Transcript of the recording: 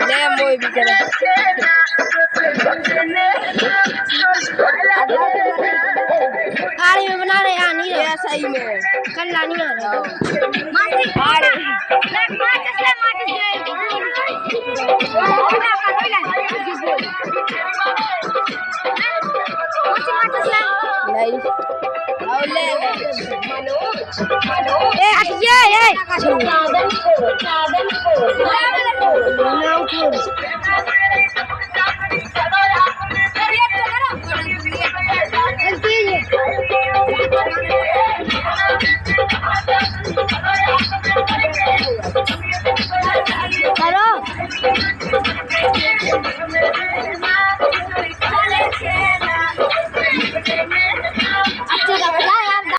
ले मोई भी करे आड़ी में बना रहे हैं नहीं रहा सही में कल लानी आ रहा माटी आड़ी माटी नहीं और ले ए हटिए ए चादन को